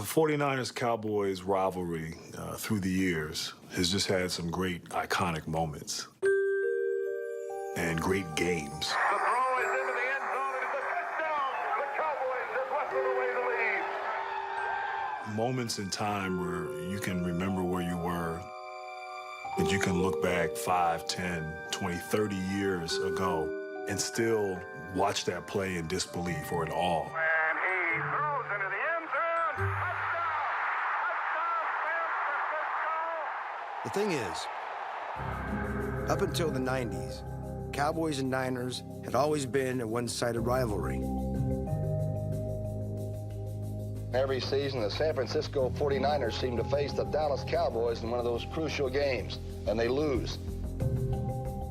49ers-Cowboys rivalry through the years has just had some great iconic moments and great games. The throw is into the end zone. It is a touchdown. The Cowboys have swept away the lead. Moments in time where you can remember where you were, and you can look back 5, 10, 20, 30 years ago and still watch that play in disbelief or in awe. And he throws into the end zone. Touchdown! Touchdown, San Francisco! The thing is, up until the 90s, Cowboys and Niners had always been a one-sided rivalry. Every season, the San Francisco 49ers seem to face the Dallas Cowboys in one of those crucial games, and they lose.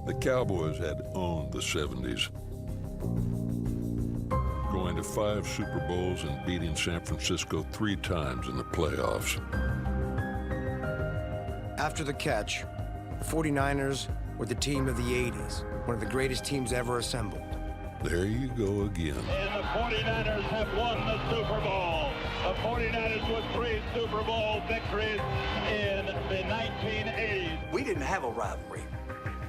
The Cowboys had owned the 70s, going to 5 Super Bowls and beating San Francisco 3 times in the playoffs. After the catch, the 49ers were the team of the 80s, one of the greatest teams ever assembled. There you go again. And the 49ers have won the Super Bowl. The 49ers with 3 Super Bowl victories in the 1980s. We didn't have a rivalry.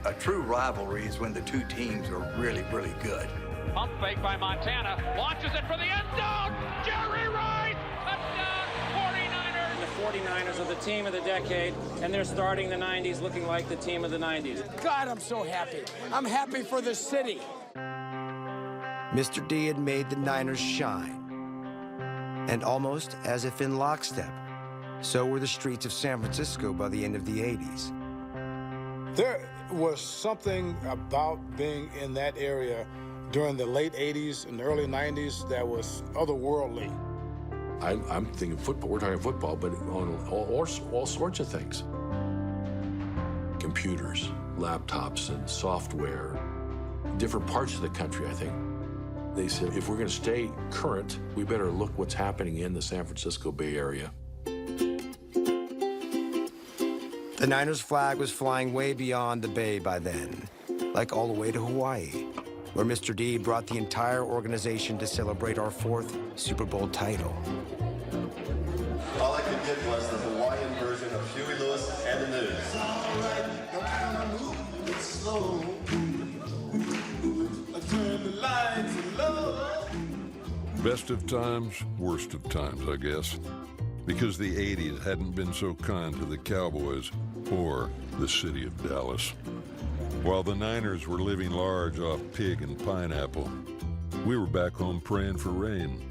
A true rivalry is when the two teams are really, really good. Pump fake by Montana. Launches it for the end zone. Jerry Rice. Touchdown, 49ers. The 49ers are the team of the decade, and they're starting the 90s looking like the team of the 90s. God, I'm so happy. I'm happy for the city. Mr. D had made the Niners shine. And almost as if in lockstep, so were the streets of San Francisco by the end of the 80s. There was something about being in that area during the late 80s and early 90s that was otherworldly. I'm thinking football. We're talking football, but on all sorts of things. Computers, laptops, and software. Different parts of the country, I think. They said, if we're going to stay current, we better look what's happening in the San Francisco Bay Area. The Niners flag was flying way beyond the Bay by then, like all the way to Hawaii, where Mr. D brought the entire organization to celebrate our 4th Super Bowl title. All I could get was the Hawaiian version of Huey Lewis and the News. Best of times, worst of times, I guess. Because the 80s hadn't been so kind to the Cowboys or the city of Dallas. While the Niners were living large off pig and pineapple, we were back home praying for rain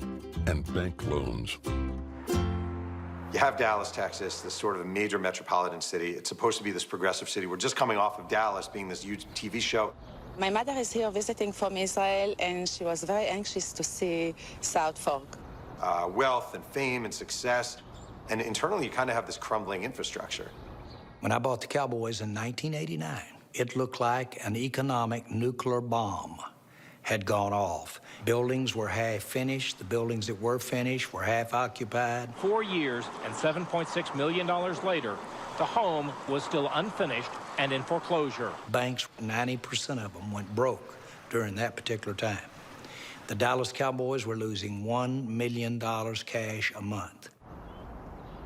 and bank loans. You have Dallas, Texas, this sort of a major metropolitan city. It's supposed to be this progressive city. We're just coming off of Dallas being this huge TV show. My mother is here visiting from Israel, and she was very anxious to see South Fork. Wealth and fame and success, and internally you kind of have this crumbling infrastructure. When I bought the Cowboys in 1989, it looked like an economic nuclear bomb had gone off. Buildings were half finished. The buildings that were finished were half occupied. 4 years and $7.6 million later, the home was still unfinished and in foreclosure. Banks, 90% of them went broke during that particular time. The Dallas Cowboys were losing $1 million cash a month.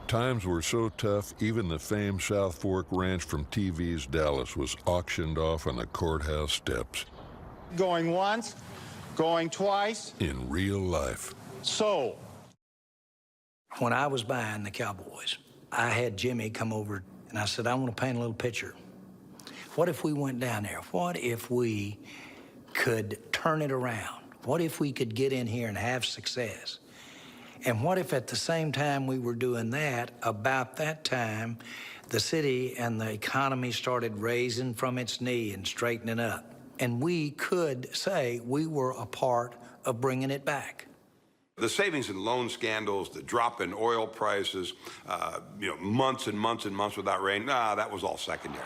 Times were so tough, even the famed South Fork Ranch from TV's Dallas was auctioned off on the courthouse steps. Going once, going twice. In real life. So, when I was buying the Cowboys, I had Jimmy come over and I said, I want to paint a little picture. What if we went down there? What if we could turn it around? What if we could get in here and have success? And what if at the same time we were doing that, about that time, the city and the economy started raising from its knee and straightening up? And we could say we were a part of bringing it back. The savings and loan scandals, the drop in oil prices, months and months and months without rain, that was all secondary.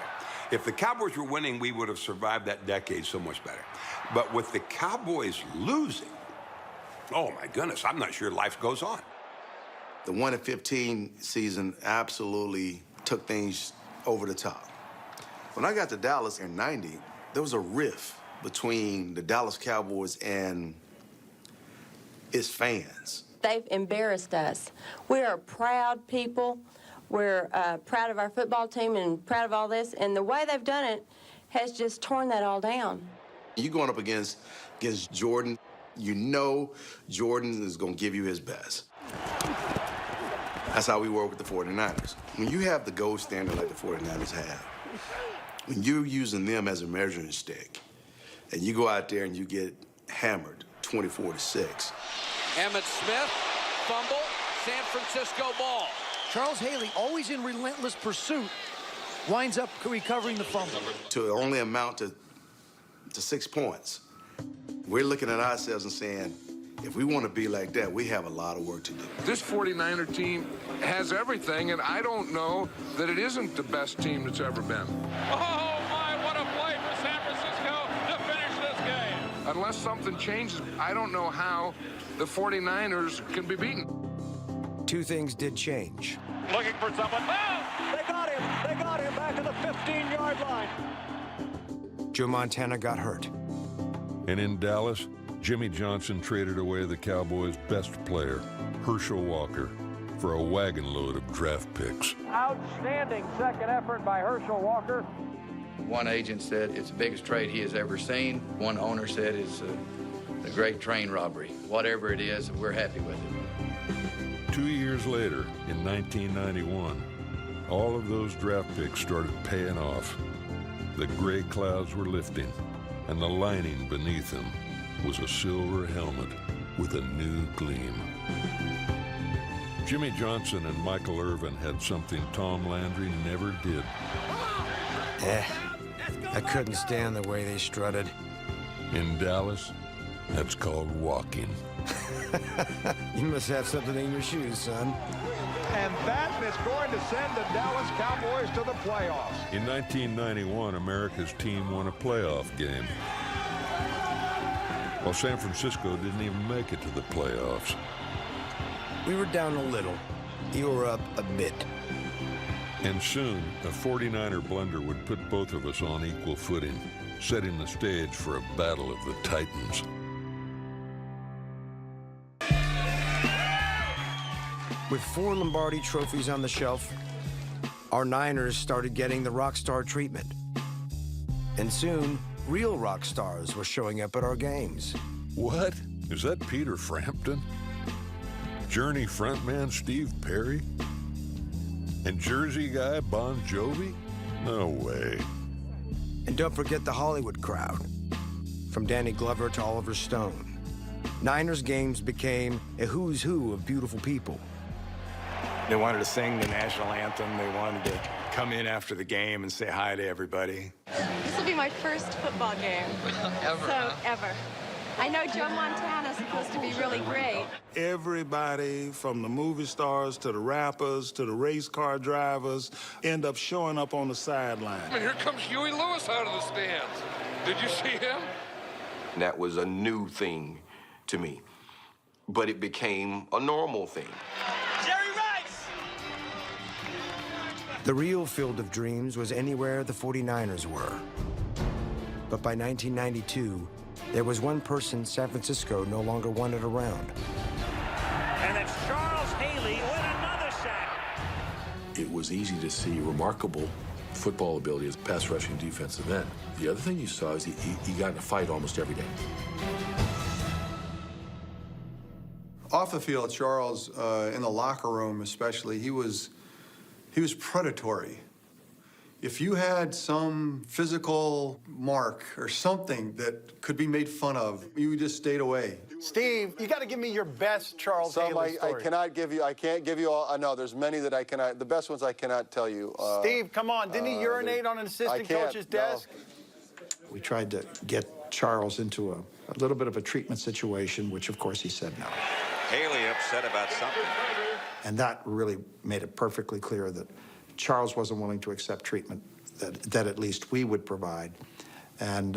If the Cowboys were winning, we would have survived that decade so much better. But with the Cowboys losing, oh my goodness, I'm not sure life goes on. The 1-15 season absolutely took things over the top. When I got to Dallas in '90, there was a rift between the Dallas Cowboys and its fans. They've embarrassed us. We are proud people. We're proud of our football team and proud of all this. And the way they've done it has just torn that all down. You going up against Jordan, you know Jordan is going to give you his best. That's how we work with the 49ers. When you have the gold standard like the 49ers have, when you're using them as a measuring stick, and you go out there and you get hammered 24-6. Emmitt Smith, fumble, San Francisco ball. Charles Haley, always in relentless pursuit, winds up recovering the fumble. To only amount to 6 points. We're looking at ourselves and saying, if we want to be like that, we have a lot of work to do. This 49er team has everything, and I don't know that it isn't the best team that's ever been. Oh, my, what a play for San Francisco to finish this game. Unless something changes, I don't know how the 49ers can be beaten. Two things did change. Looking for someone. Oh, they got him. They got him back to the 15-yard line. Joe Montana got hurt. And in Dallas, Jimmy Johnson traded away the Cowboys' best player, Herschel Walker, for a wagon load of draft picks. Outstanding second effort by Herschel Walker. One agent said it's the biggest trade he has ever seen. One owner said it's a great train robbery. Whatever it is, we're happy with it. 2 years later, in 1991, all of those draft picks started paying off. The gray clouds were lifting, and the lining beneath them was a silver helmet with a new gleam. Jimmy Johnson and Michael Irvin had something Tom Landry never did. I couldn't stand the way they strutted. In Dallas, that's called walking. You must have something in your shoes, son. And that is going to send the Dallas Cowboys to the playoffs. In 1991, America's team won a playoff game, while San Francisco didn't even make it to the playoffs. We were down a little. You were up a bit. And soon, a 49er blunder would put both of us on equal footing, setting the stage for a battle of the Titans. With 4 Lombardi trophies on the shelf, our Niners started getting the rock star treatment. And soon, real rock stars were showing up at our games. What? Is that Peter Frampton? Journey frontman Steve Perry? And Jersey guy Bon Jovi? No way. And don't forget the Hollywood crowd, from Danny Glover to Oliver Stone. Niners games became a who's who of beautiful people. They wanted to sing the national anthem. They wanted to come in after the game and say hi to everybody. This will be my first football game. Ever. I know Joe Montana's supposed to be really great. Everybody from the movie stars to the rappers to the race car drivers end up showing up on the sideline. And here comes Huey Lewis out of the stands. Did you see him? That was a new thing to me, but it became a normal thing. The real Field of Dreams was anywhere the 49ers were. But by 1992, there was one person San Francisco no longer wanted around. And it's Charles Haley with another sack. It was easy to see remarkable football ability as pass rushing defensive end. The other thing you saw is he got in a fight almost every day. Off the field, Charles, in the locker room especially, he was predatory. If you had some physical mark or something that could be made fun of, you just stayed away. Steve, you got to give me your best Charles Haley story. I can't give you all. I know there's many that I cannot. The best ones I cannot tell you. Steve, come on. Didn't he urinate on an assistant coach's desk? We tried to get Charles into a little bit of a treatment situation, which of course he said no. Haley upset about something. And that really made it perfectly clear that Charles wasn't willing to accept treatment that at least we would provide, and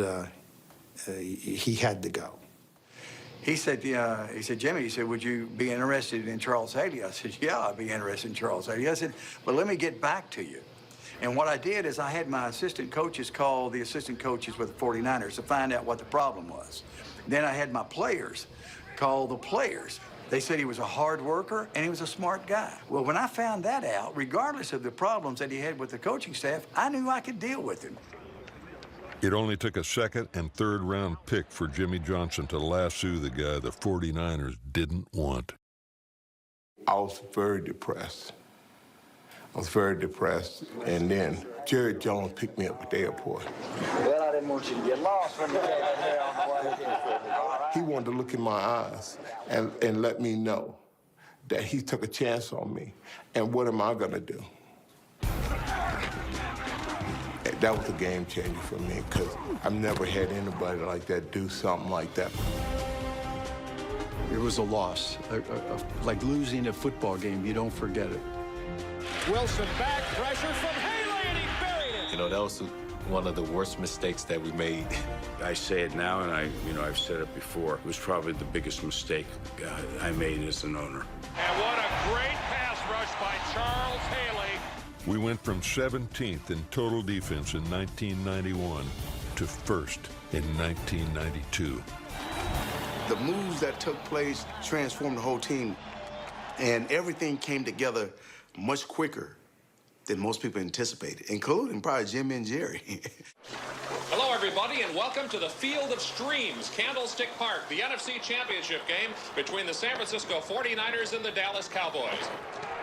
he had to go. He said, Jimmy, he said, would you be interested in Charles Haley? I said, yeah, I'd be interested in Charles Haley. I said, well, let me get back to you. And what I did is I had my assistant coaches call the assistant coaches with the 49ers to find out what the problem was. Then I had my players call the players They said he was a hard worker and he was a smart guy. Well, when I found that out, regardless of the problems that he had with the coaching staff, I knew I could deal with him. It only took a second and third round pick for Jimmy Johnson to lasso the guy the 49ers didn't want. I was very depressed. And then Jerry Jones picked me up at the airport. Well, I didn't want you to get lost when you came in here on the way here. He wanted to look in my eyes and let me know that he took a chance on me. And what am I going to do? That was a game changer for me because I've never had anybody like that do something like that. It was a loss, like losing a football game. You don't forget it. Wilson back, pressure from Haley, and he buried it. You know, that was one of the worst mistakes that we made. I say it now, and I've said it before. It was probably the biggest mistake I made as an owner. And what a great pass rush by Charles Haley. We went from 17th in total defense in 1991 to first in 1992. The moves that took place transformed the whole team, and everything came together much quicker than most people anticipated, including probably Jimmy and Jerry. Hello, everybody, and welcome to the Field of Streams, Candlestick Park, the NFC Championship game between the San Francisco 49ers and the Dallas Cowboys.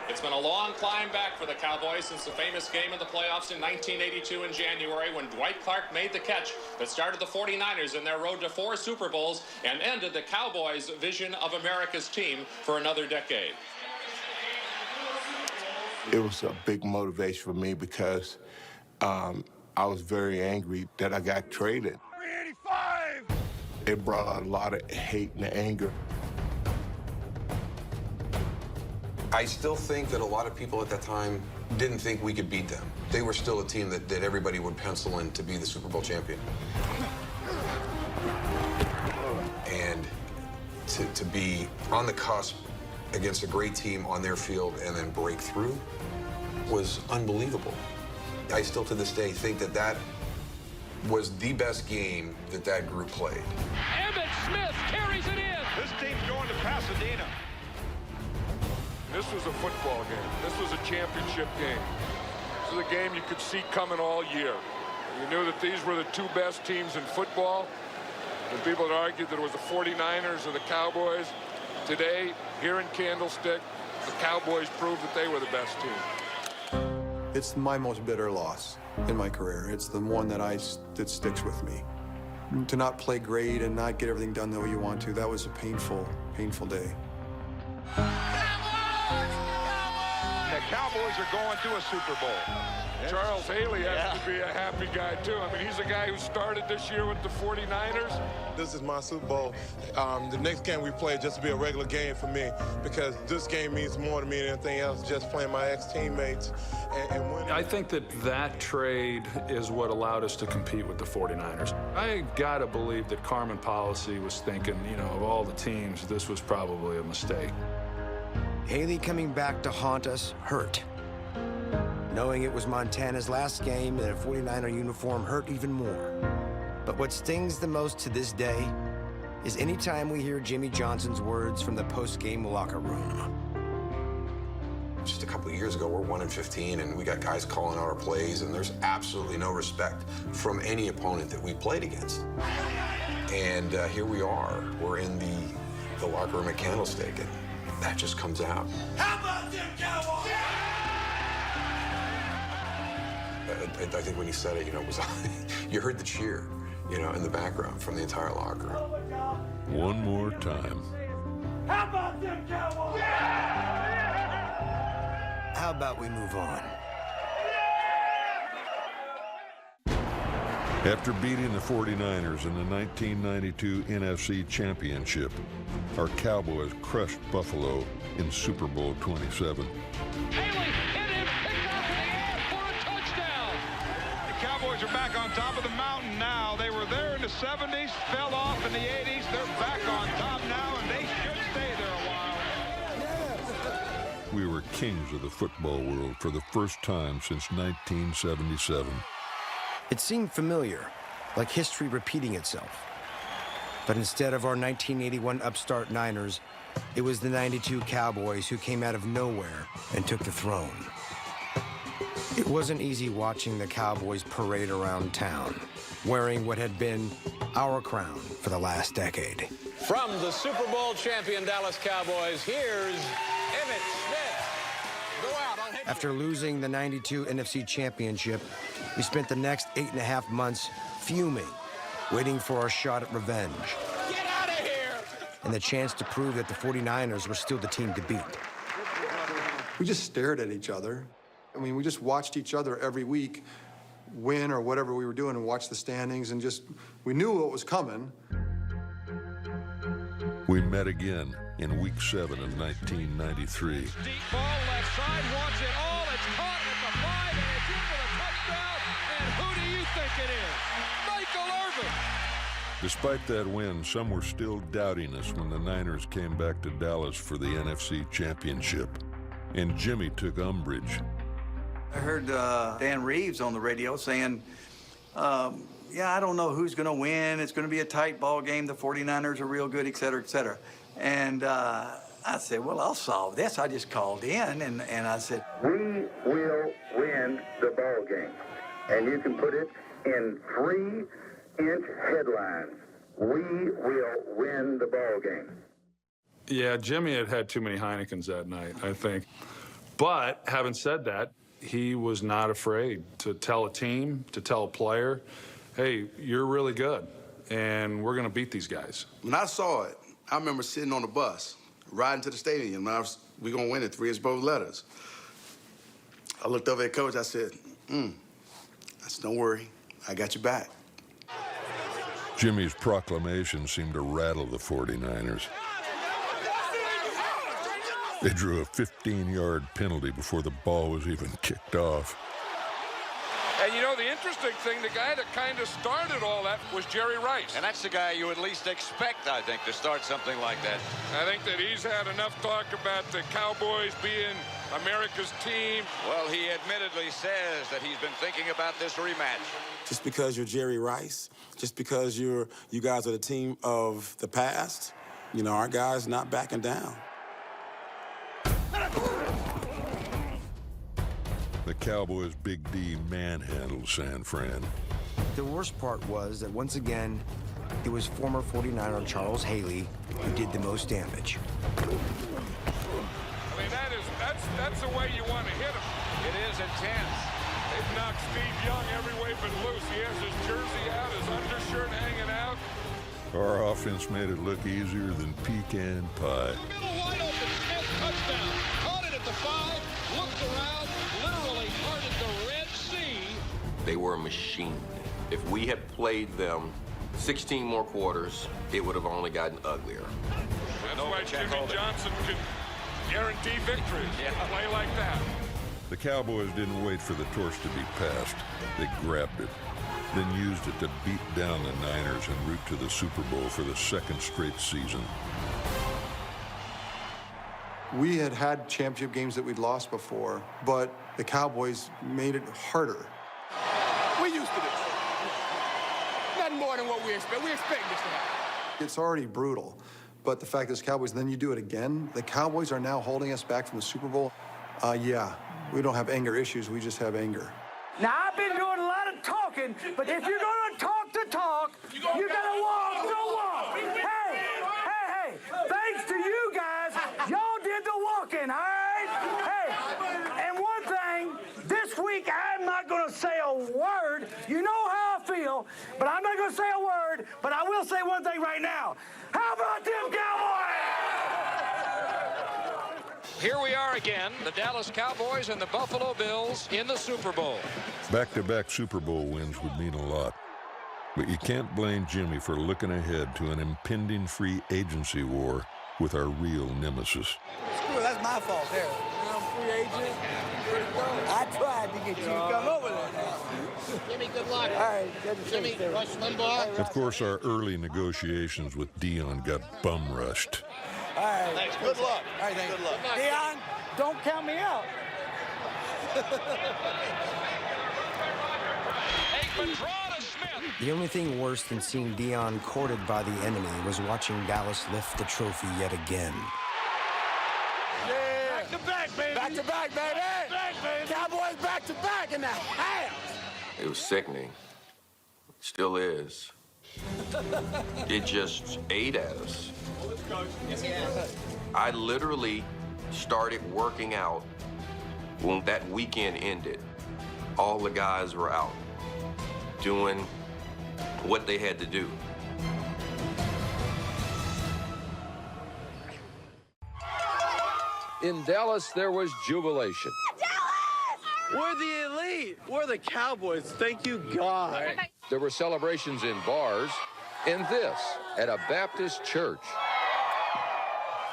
It's been a long climb back for the Cowboys since the famous game in the playoffs in 1982 in January when Dwight Clark made the catch that started the 49ers in their road to 4 Super Bowls and ended the Cowboys' vision of America's team for another decade. It was a big motivation for me because I was very angry that I got traded. 385! It brought a lot of hate and anger. I still think that a lot of people at that time didn't think we could beat them. They were still a team that everybody would pencil in to be the Super Bowl champion. And to be on the cusp against a great team on their field and then break through was unbelievable. I still to this day think that was the best game that group played. Emmitt Smith carries it in. This team's going to Pasadena. This was a football game. This was a championship game. This is a game you could see coming all year. You knew that these were the two best teams in football. And people had argued that it was the 49ers or the Cowboys. Today, here in Candlestick, the Cowboys proved that they were the best team. It's my most bitter loss in my career. It's the one that sticks with me. To not play great and not get everything done the way you want to, that was a painful, painful day. The Cowboys are going to a Super Bowl. Charles Haley has to be a happy guy, too. I mean, he's a guy who started this year with the 49ers. This is my Super Bowl. The next game we play just to be a regular game for me because this game means more to me than anything else, just playing my ex-teammates and winning. I think that trade is what allowed us to compete with the 49ers. I gotta believe that Carmen Policy was thinking, you know, of all the teams, this was probably a mistake. Haley coming back to haunt us hurt. Knowing it was Montana's last game in a 49er uniform hurt even more. But what stings the most to this day is anytime we hear Jimmy Johnson's words from the post-game locker room. Just a couple of years ago, we're 1-15, and we got guys calling out our plays, and there's absolutely no respect from any opponent that we played against. And here we are. We're in the locker room at Candlestick, and that just comes out. How about them Cowboys? I think when he said it, you know, it was you heard the cheer, you know, in the background from the entire locker room. One more time. How about them Cowboys? How about we move on? After beating the 49ers in the 1992 NFC Championship, our Cowboys crushed Buffalo in Super Bowl 27. Haley hit him, picked up in the air for a touchdown. The Cowboys are back on top of the mountain now. They were there in the 70s, fell off in the 80s. They're back on top now, and they should stay there a while. We were kings of the football world for the first time since 1977. It seemed familiar, like history repeating itself. But instead of our 1981 upstart Niners, It was the '92 Cowboys who came out of nowhere and took the throne. It wasn't easy watching the Cowboys parade around town, wearing what had been our crown for the last decade. From the Super Bowl champion Dallas Cowboys, here's Emmitt Smith. Go out, I'll hit you. After losing the '92 NFC Championship, we spent the next 8.5 months fuming, waiting for our shot at revenge. Get out of here! And the chance to prove that the 49ers were still the team to beat. We just stared at each other. I mean, we just watched each other every week win or whatever we were doing and watch the standings and just, we knew what was coming. We met again in Week 7 of 1993. Deep ball, left side, wants it all. It's caught at the 5, and it's in for the touchdown. And who do you think it is? Michael Irvin. Despite that win, some were still doubting us when the Niners came back to Dallas for the NFC Championship. And Jimmy took umbrage. I heard Dan Reeves on the radio saying, yeah, I don't know who's going to win. It's going to be a tight ball game. The 49ers are real good, et cetera, et cetera. And I said, well, I'll solve this. I just called in, and I said, we will win the ball game. And you can put it in 3-inch headlines. We will win the ball game. Yeah, Jimmy had too many Heinekens that night, I think. But having said that, he was not afraid to tell a team, to tell a player, hey, you're really good, and we're going to beat these guys. When I saw it, I remember sitting on the bus, riding to the stadium, and we're going to win it, 3-inch both letters. I looked over at Coach, I said, I said, don't worry, I got your back. Jimmy's proclamation seemed to rattle the 49ers. They drew a 15-yard penalty before the ball was even kicked off. And you know, the interesting thing, the guy that kind of started all that was Jerry Rice. And that's the guy you would least expect, I think, to start something like that. I think that he's had enough talk about the Cowboys being America's team. Well, he admittedly says that he's been thinking about this rematch. Just because you're Jerry Rice, just because you guys are the team of the past, you know, our guys not backing down. The Cowboys' Big D manhandled San Fran. The worst part was that once again, it was former 49er Charles Haley who did the most damage. I mean, that's the way you want to hit him. It is intense. They've knocked Steve Young every way but loose. He has his jersey out, his undershirt hanging out. Our offense made it look easier than pecan pie. Middle wide open, Smith, touchdown. Caught it at the 5, looked around, literally parted the Red Sea. They were a machine. If we had played them 16 more quarters, it would have only gotten uglier. That's why Jimmy Johnson can guarantee victory. Play like that. The Cowboys didn't wait for the torch to be passed. They grabbed it, then used it to beat down the Niners en route to the Super Bowl for the second straight season. We had championship games that we'd lost before, but the Cowboys made it harder. We used to this. Nothing more than what we expect. We expect this to happen. It's already brutal, but the fact is Cowboys, then you do it again. The Cowboys are now holding us back from the Super Bowl. Yeah, we don't have anger issues, we just have anger. now, I've been doing a lot of talking, but if you're going to talk the talk, you got to walk the walk. Hey, thanks to you guys, y'all did the walking, all right? Hey, and one thing, this week I'm not going to say a word. You know how I feel, but I'm not going to say a word, but I will say one thing right now. How about them Cowboys? Here we are again, the Dallas Cowboys and the Buffalo Bills in the Super Bowl. Back-to-back Super Bowl wins would mean a lot. But you can't blame Jimmy for looking ahead to an impending free agency war with our real nemesis. Screw it, that's my fault there. I'm free agent. I tried to get you to come over there. Jimmy, good luck. All right, good to see you. Jimmy, Rush Limbaugh. Of course, our early negotiations with Dion got bum-rushed. All right. Thanks. Good luck. All right, thanks. Good luck. Dion, don't count me out. Aikman draw to Smith. The only thing worse than seeing Dion courted by the enemy was watching Dallas lift the trophy yet again. to back, baby. Back to back, baby. Back, baby. Cowboys back to back in the house. It was sickening. Still is. It just ate at us. I literally started working out when that weekend ended. All the guys were out doing what they had to do. In Dallas, there was jubilation. We're the elite. We're the Cowboys. Thank you, God. There were celebrations in bars, and this at a Baptist church.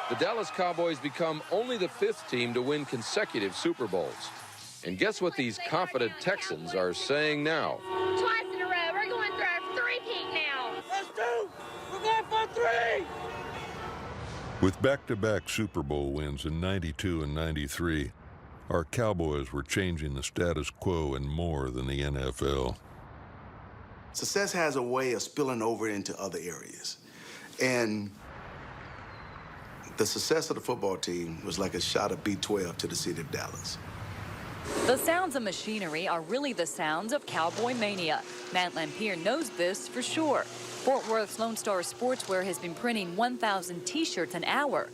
The Dallas Cowboys become only the 5th team to win consecutive Super Bowls. And guess what these confident Texans are saying now? Twice in a row. We're going through our three-peat now. Let's do. We're going for 3. With back-to-back Super Bowl wins in '92 and '93, our Cowboys were changing the status quo in more than the NFL. Success has a way of spilling over into other areas. And the success of the football team was like a shot of B12 to the city of Dallas. The sounds of machinery are really the sounds of cowboy mania. Matt Lampier knows this for sure. Fort Worth's Lone Star Sportswear has been printing 1,000 T-shirts an hour.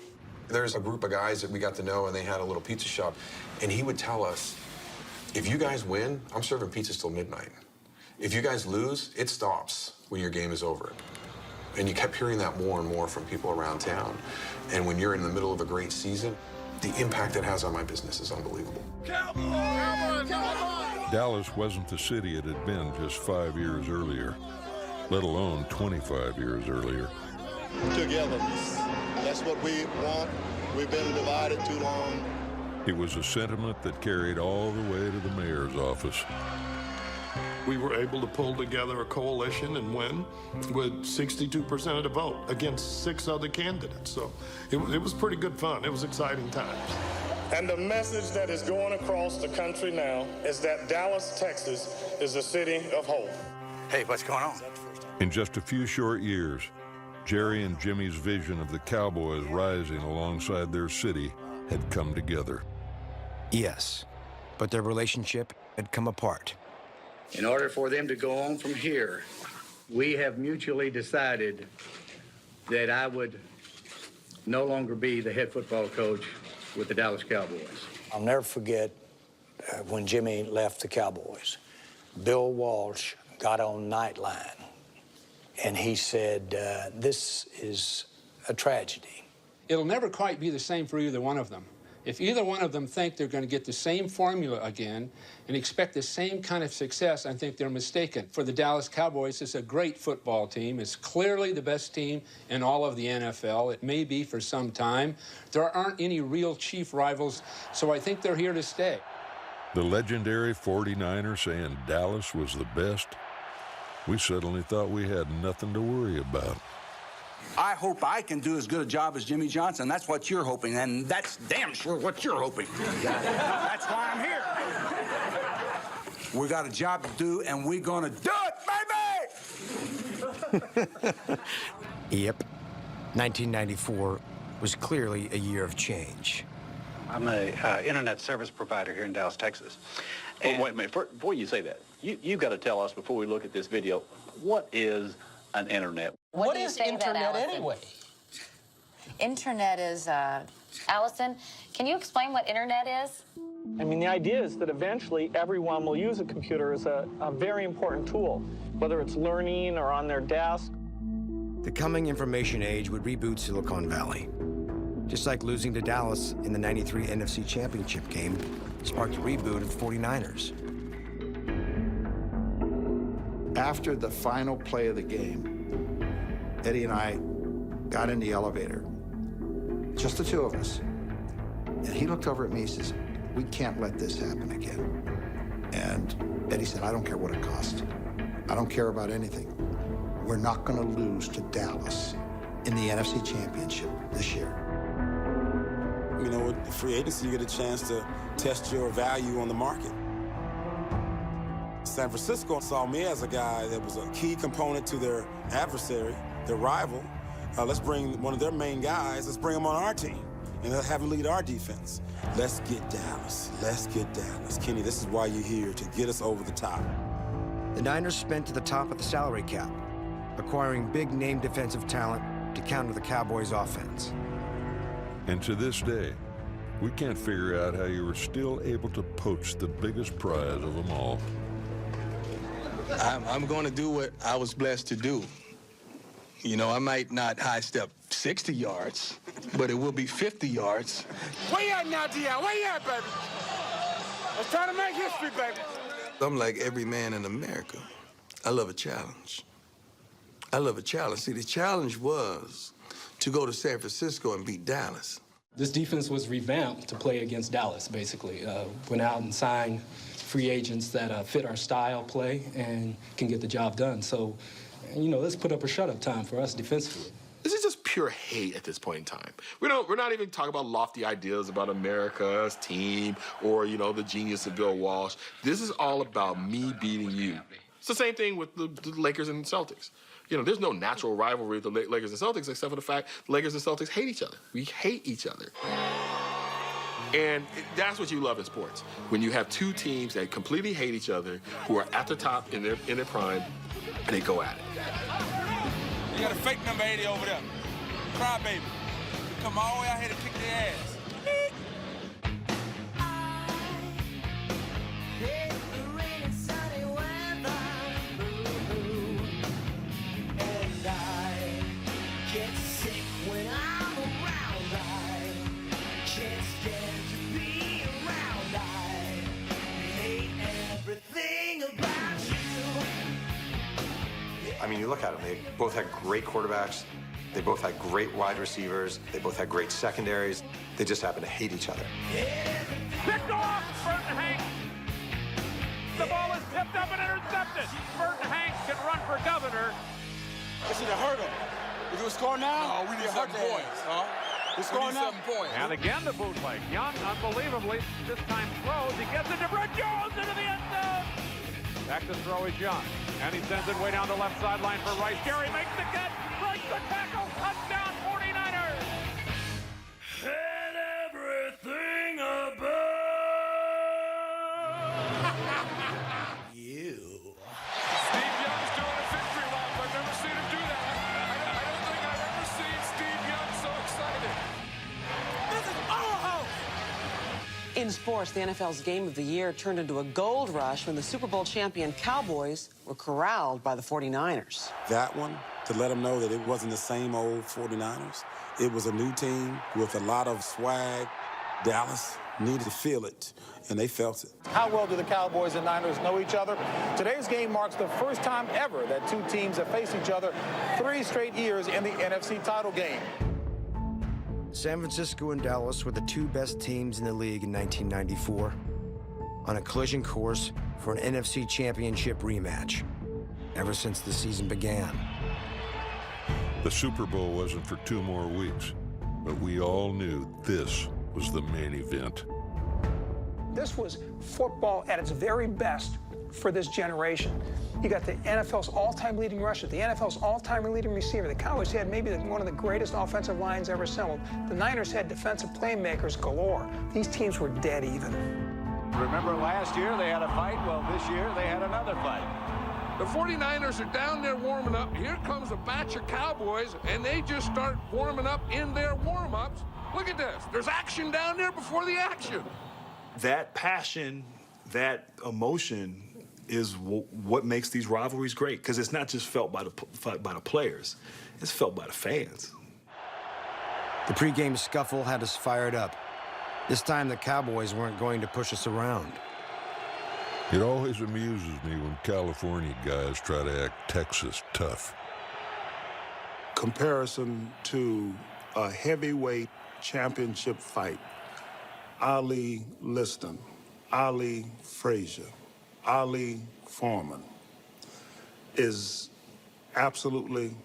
There's a group of guys that we got to know, and they had a little pizza shop, and he would tell us, if you guys win, I'm serving pizzas till midnight. If you guys lose, it stops when your game is over. And you kept hearing that more and more from people around town. And when you're in the middle of a great season, the impact it has on my business is unbelievable. Dallas wasn't the city it had been just 5 years earlier, let alone 25 years earlier. Togetherness. That's what we want. We've been divided too long. It was a sentiment that carried all the way to the mayor's office. We were able to pull together a coalition and win with 62% of the vote against 6 other candidates. So it was pretty good fun. It was exciting times. And the message that is going across the country now is that Dallas, Texas is a city of hope. Hey, what's going on? In just a few short years, Jerry and Jimmy's vision of the Cowboys rising alongside their city had come together. Yes, but their relationship had come apart. In order for them to go on from here, we have mutually decided that I would no longer be the head football coach with the Dallas Cowboys. I'll never forget when Jimmy left the Cowboys. Bill Walsh got on Nightline, and he said, this is a tragedy. It'll never quite be the same for either one of them. If either one of them think they're going to get the same formula again and expect the same kind of success, I think they're mistaken. For the Dallas Cowboys, it's a great football team. It's clearly the best team in all of the NFL. It may be for some time. There aren't any real chief rivals, so I think they're here to stay. The legendary 49er saying Dallas was the best, we suddenly thought we had nothing to worry about. I hope I can do as good a job as Jimmy Johnson. That's what you're hoping, and that's damn sure what you're hoping. That's why I'm here. We got a job to do, and we're gonna do it, baby! Yep. 1994 was clearly a year of change. I'm an internet service provider here in Dallas, Texas. And wait a minute, before you say that, you've got to tell us before we look at this video, what is an internet? What is internet anyway? Internet is, Allison, can you explain what internet is? I mean, the idea is that eventually everyone will use a computer as a very important tool, whether it's learning or on their desk. The coming information age would reboot Silicon Valley. Just like losing to Dallas in the '93 NFC Championship game sparked a reboot of the 49ers. After the final play of the game, Eddie and I got in the elevator, just the two of us. And he looked over at me and says, we can't let this happen again. And Eddie said, I don't care what it costs. I don't care about anything. We're not going to lose to Dallas in the NFC Championship this year. You know, with free agency, you get a chance to test your value on the market. San Francisco saw me as a guy that was a key component to their adversary, their rival. Let's bring one of their main guys, let's bring him on our team. and have him lead our defense. Let's get Dallas. Let's get Dallas. Kenny, this is why you're here, to get us over the top. The Niners spent to the top of the salary cap, acquiring big-name defensive talent to counter the Cowboys' offense. And to this day, we can't figure out how you were still able to poach the biggest prize of them all. I'm going to do what I was blessed to do. You know, I might not high step 60 yards, but it will be 50 yards. Where you at now, Dion? Where you at, baby? Let's try to make history, baby. I'm like every man in America. I love a challenge. I love a challenge. See, the challenge was to go to San Francisco and beat Dallas. This defense was revamped to play against Dallas, basically. Went out and signed free agents that fit our style play and can get the job done. So, you know, let's put up or shut up time for us defensively. This is just pure hate at this point in time. We're not even talking about lofty ideas about America's team or, you know, the genius of Bill Walsh. This is all about me beating you. It's the same thing with the Lakers and Celtics. You know, there's no natural rivalry with the Lakers and Celtics except for the fact the Lakers and Celtics hate each other. We hate each other. And that's what you love in sports. When you have two teams that completely hate each other, who are at the top in their prime, and they go at it. You got a fake number 80 over there. Cry baby. Come all the way out here to kick their ass. I mean, you look at them, they both had great quarterbacks. They both had great wide receivers. They both had great secondaries. They just happen to hate each other. Picked off, Burton Hank. The ball is tipped up and intercepted. Burton Hank can run for governor. This is a hurdle. If you score now, we need 7 points. We score now. 7 points. And again the bootleg. Young, unbelievably, this time throws. He gets it to Brett Jones into the end zone. Back to throw is Young. And he sends it way down the left sideline for Rice. Gary makes the catch. Breaks the tackle. Touchdown 49ers. And everything about you. Steve Young's doing a victory lap. I've never seen him do that. I don't think I've ever seen Steve Young so excited. This is our house. In sports, the NFL's Game of the Year turned into a gold rush when the Super Bowl champion Cowboys were corralled by the 49ers. That one, to let them know that it wasn't the same old 49ers. It was a new team with a lot of swag. Dallas needed to feel it, and they felt it. How well do the Cowboys and Niners know each other? Today's game marks the first time ever that two teams have faced each other 3 straight years in the NFC title game. San Francisco and Dallas were the two best teams in the league in 1994, on a collision course for an NFC championship rematch ever since the season began. The Super Bowl wasn't for 2 more weeks, but we all knew this was the main event. This was football at its very best for this generation. You got the NFL's all-time leading rusher, the NFL's all-time leading receiver. The Cowboys had maybe one of the greatest offensive lines ever assembled. The Niners had defensive playmakers galore. These teams were dead even. Remember last year they had a fight? Well, this year they had another fight. The 49ers are down there warming up. Here comes a batch of Cowboys, and they just start warming up in their warm-ups. Look at this. There's action down there before the action. That passion, that emotion is what makes these rivalries great, because it's not just felt by the players, it's felt by the fans. The pregame scuffle had us fired up. This time the Cowboys weren't going to push us around. It always amuses me when California guys try to act Texas tough. Comparison to a heavyweight championship fight, Ali Liston, Ali Frazier, Ali Foreman is absolutely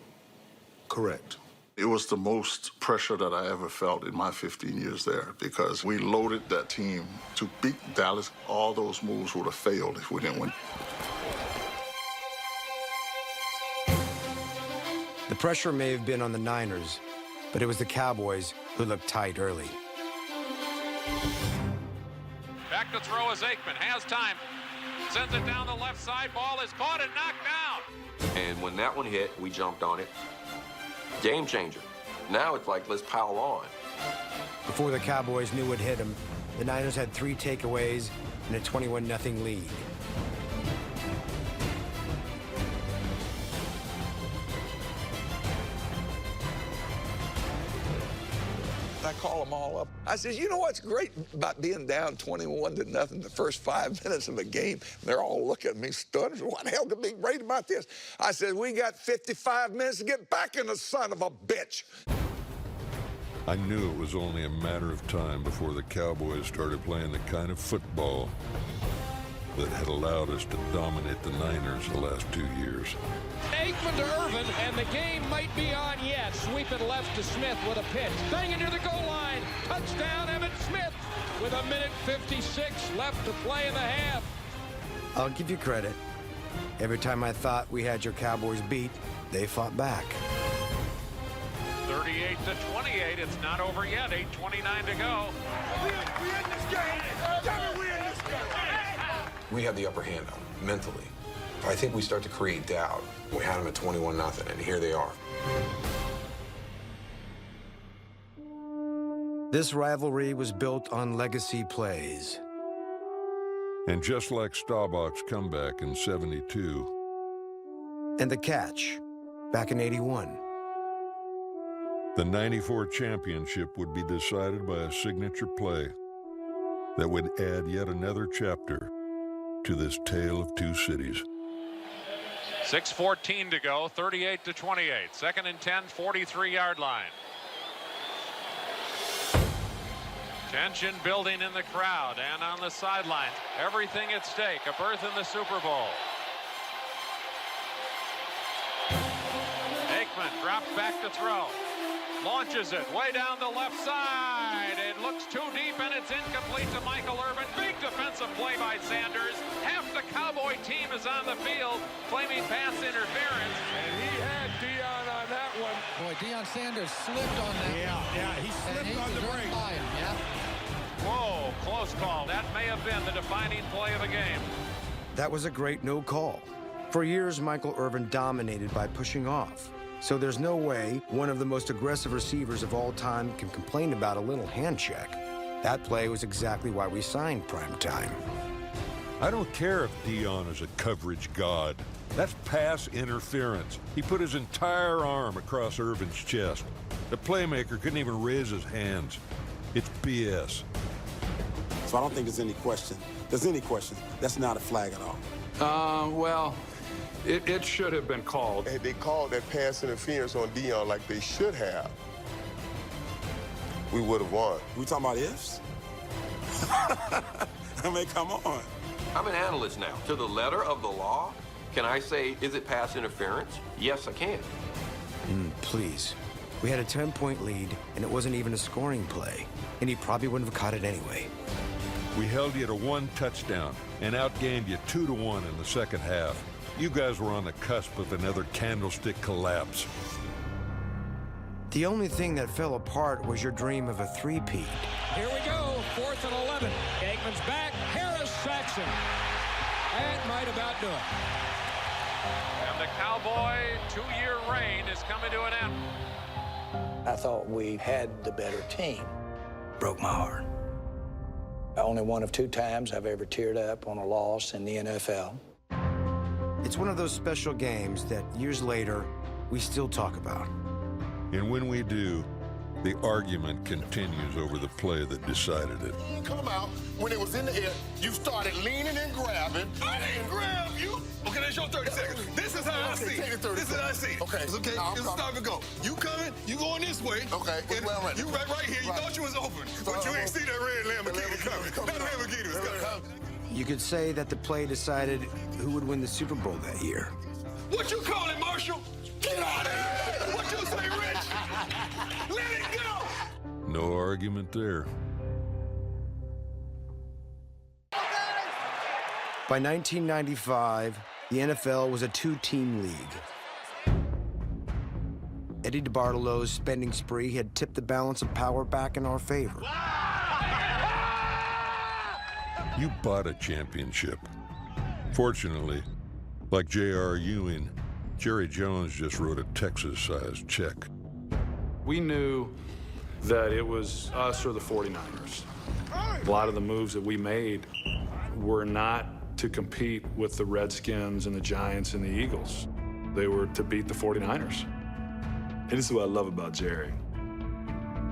correct. It was the most pressure that I ever felt in my 15 years there, because we loaded that team to beat Dallas. All those moves would have failed if we didn't win. The pressure may have been on the Niners, but it was the Cowboys who looked tight early. Back to throw is Aikman. Has time. Sends it down the left side. Ball is caught and knocked down. And when that one hit, we jumped on it. Game changer. Now it's like, let's pile on. Before the Cowboys knew what hit them, the Niners had 3 takeaways and a 21-0 lead. I call them all up. I said, you know what's great about being down 21-0 the first 5 minutes of the game? They're all looking at me stunned. What the hell could be great about this? I said, we got 55 minutes to get back in the son of a bitch. I knew it was only a matter of time before the Cowboys started playing the kind of football that had allowed us to dominate the Niners the last 2 years. Aikman to Irvin, and the game might be on yet. Sweep it left to Smith with a pitch. Banging near the goal line. Touchdown, Emmitt Smith, with 1:56 left to play in the half. I'll give you credit. Every time I thought we had your Cowboys beat, they fought back. 38-28. It's not over yet. 8:29 to go. We in this game. Damn it, we in this game. We have the upper hand now, mentally. I think we start to create doubt. We had them at 21-0, and here they are. This rivalry was built on legacy plays. And just like Staubach's comeback in '72. And the catch back in '81. The '94 championship would be decided by a signature play that would add yet another chapter to this tale of two cities. 6:14 to go, 38-28. 2nd and 10, 43-yard line. Tension building in the crowd and on the sidelines. Everything at stake, a berth in the Super Bowl. Aikman drops back to throw. Launches it way down the left side. It looks too deep and it's incomplete to Michael Irvin. Big defensive play by Sanders. Half the Cowboy team is on the field claiming pass interference. And he had Deion on that one. Boy, Deion Sanders slipped on that one. Yeah, he slipped on the brake. Yeah. Whoa, close call. That may have been the defining play of the game. That was a great no call. For years, Michael Irvin dominated by pushing off. So there's no way one of the most aggressive receivers of all time can complain about a little hand check. That play was exactly why we signed Primetime. I don't care if Deion is a coverage god. That's pass interference. He put his entire arm across Irvin's chest. The playmaker couldn't even raise his hands. It's BS. So I don't think there's any question. That's not a flag at all. Well, it should have been called. Had they called that pass interference on Deion like they should have, we would have won. We talking about ifs? I mean, come on. I'm an analyst now. To the letter of the law, can I say, is it pass interference? Yes, I can. Please. We had a 10-point lead, and it wasn't even a scoring play. And he probably wouldn't have caught it anyway. We held you to 1 touchdown and outgained you 2-1 in the second half. You guys were on the cusp of another candlestick collapse. The only thing that fell apart was your dream of a three-peat. Here we go, 4th and 11. Aikman's back, Harris Saxon. That might about do it. And the Cowboy 2-year reign is coming to an end. I thought we had the better team. Broke my heart. Only one of 2 times I've ever teared up on a loss in the NFL. It's one of those special games that years later, we still talk about. And when we do, the argument continues over the play that decided it. Come out, when it was in the air, you started leaning and grabbing. I didn't grab you. Okay, that's your 30 seconds. This is how I see it. This is how I see it. Okay, it's okay. It's stop and go. You coming, you going this way. Okay, you right here. You thought you was open, but you ain't see that red Lamborghini coming. That Lamborghini was coming. You could say that the play decided who would win the Super Bowl that year. What you call it, Marshall? Get out of here! What you say, Rich? Let it go! No argument there. By 1995, the NFL was a 2-team league. Eddie DeBartolo's spending spree had tipped the balance of power back in our favor. you bought a championship. Fortunately, like J.R. Ewing, Jerry Jones just wrote a Texas-sized check. We knew that it was us or the 49ers. A lot of the moves that we made were not to compete with the Redskins and the Giants and the Eagles. They were to beat the 49ers. And this is what I love about Jerry.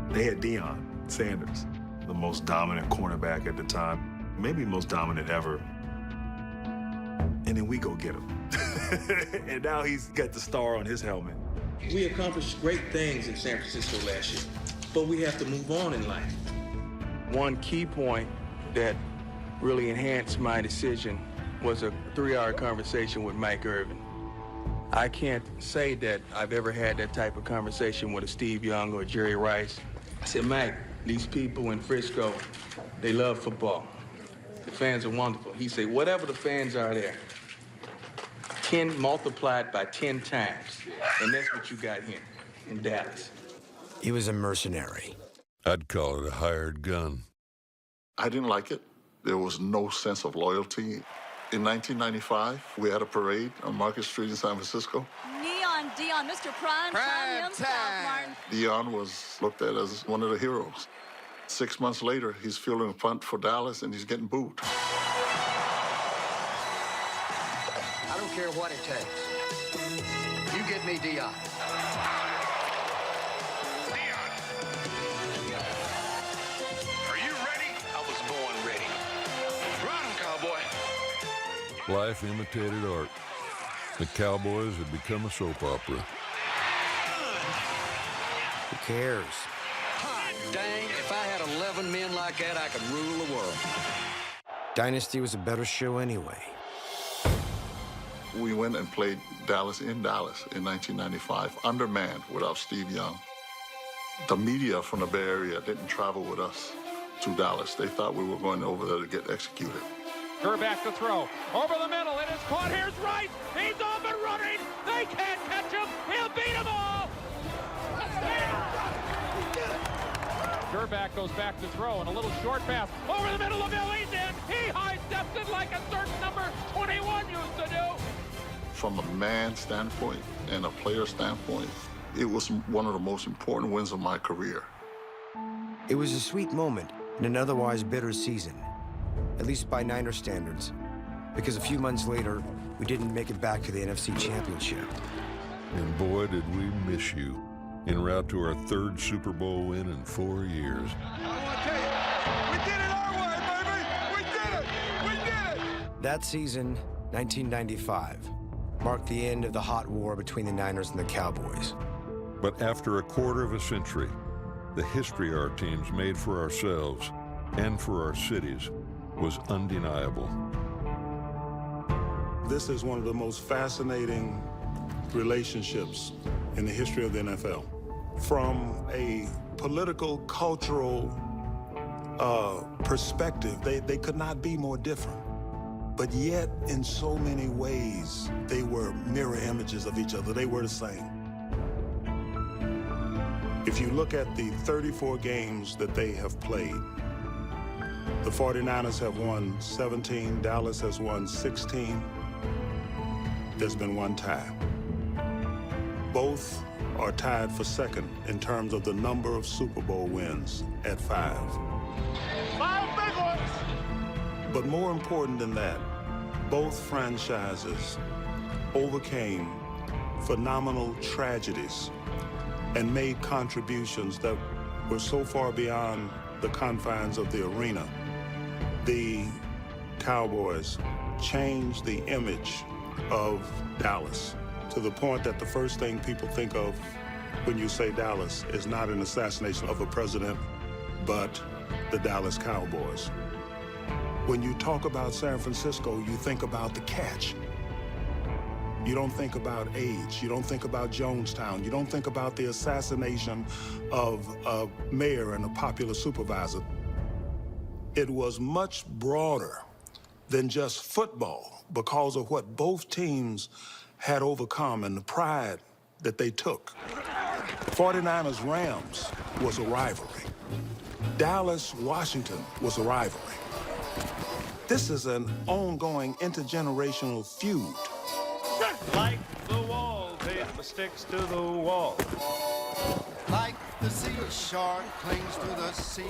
They had Deion Sanders, the most dominant cornerback at the time, maybe most dominant ever. And then we go get him. And now he's got the star on his helmet. We accomplished great things in San Francisco last year, but we have to move on in life. One key point that really enhanced my decision was a 3-hour conversation with Mike Irvin. I can't say that I've ever had that type of conversation with a Steve Young or Jerry Rice. I said, Mike, these people in Frisco, they love football. The fans are wonderful. He said, whatever the fans are there, 10 multiplied by 10 times. And that's what you got here in Dallas. He was a mercenary. I'd call it a hired gun. I didn't like it. There was no sense of loyalty. In 1995, we had a parade on Market Street in San Francisco. Neon Deion, Mr. Prime Time himself, Martin. Deion was looked at as one of the heroes. 6 months later, he's fielding a punt for Dallas, and he's getting booed. I don't care what it takes. You get me Deion. Are you ready? I was born ready. Run, cowboy. Life imitated art. The Cowboys had become a soap opera. Who cares? Dang, if I had 11 men like that, I could rule the world. Dynasty was a better show anyway. We went and played Dallas in Dallas in 1995, undermanned without Steve Young. The media from the Bay Area didn't travel with us to Dallas. They thought we were going over there to get executed. Gerback to throw. Over the middle. It is caught. Here's Rice. He's off and running. They can't catch him. He'll beat them all. Gerback goes back to throw and a little short pass. Over the middle of Ellie's in. He high steps it like a certain number 21 used to do. From a man standpoint and a player standpoint, it was one of the most important wins of my career. It was a sweet moment in an otherwise bitter season, at least by Niner standards, because a few months later, we didn't make it back to the NFC Championship. And boy, did we miss you. En route to our 3rd Super Bowl win in 4 years. We did it our way, baby! We did it! We did it! That season, 1995, marked the end of the hot war between the Niners and the Cowboys. But after a quarter of a century, the history our teams made for ourselves and for our cities was undeniable. This is one of the most fascinating relationships in the history of the NFL. From a political, cultural perspective, they could not be more different. But yet, in so many ways, they were mirror images of each other. They were the same. If you look at the 34 games that they have played, the 49ers have won 17, Dallas has won 16. There's been one tie. Both are tied for second in terms of the number of Super Bowl wins at 5. 5 big ones! But more important than that, both franchises overcame phenomenal tragedies and made contributions that were so far beyond the confines of the arena. The Cowboys changed the image of Dallas to the point that the first thing people think of when you say Dallas is not an assassination of a president, but the Dallas Cowboys. When you talk about San Francisco, you think about the catch. You don't think about age. You don't think about Jonestown. You don't think about the assassination of a mayor and a popular supervisor. It was much broader than just football because of what both teams had overcome and the pride that they took. 49ers-Rams was a rivalry. Dallas-Washington was a rivalry. This is an ongoing intergenerational feud. Like the wallpaper sticks to the wall. Like the sea shark clings to the sea.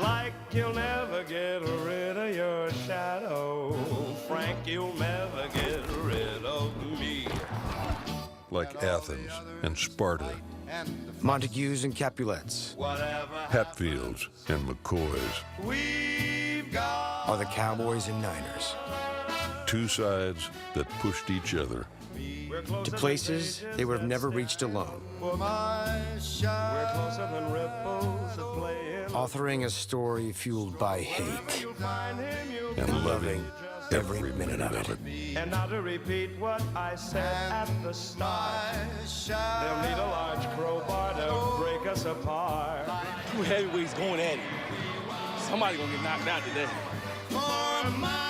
Like you'll never get rid of your shadow. Frank, you'll never get rid of me. Like Athens and Sparta, Montagues and Capulets, Hatfields and McCoys. Are the Cowboys and Niners. Two sides that pushed each other to places they would have never reached alone. We're closer than ripples that play in. Authoring a story fueled by hate and loving every minute of it. And now to repeat what I said at the start, they'll need a large crowbar to break us apart. Two heavyweights going at it. Somebody gonna get knocked out today. For my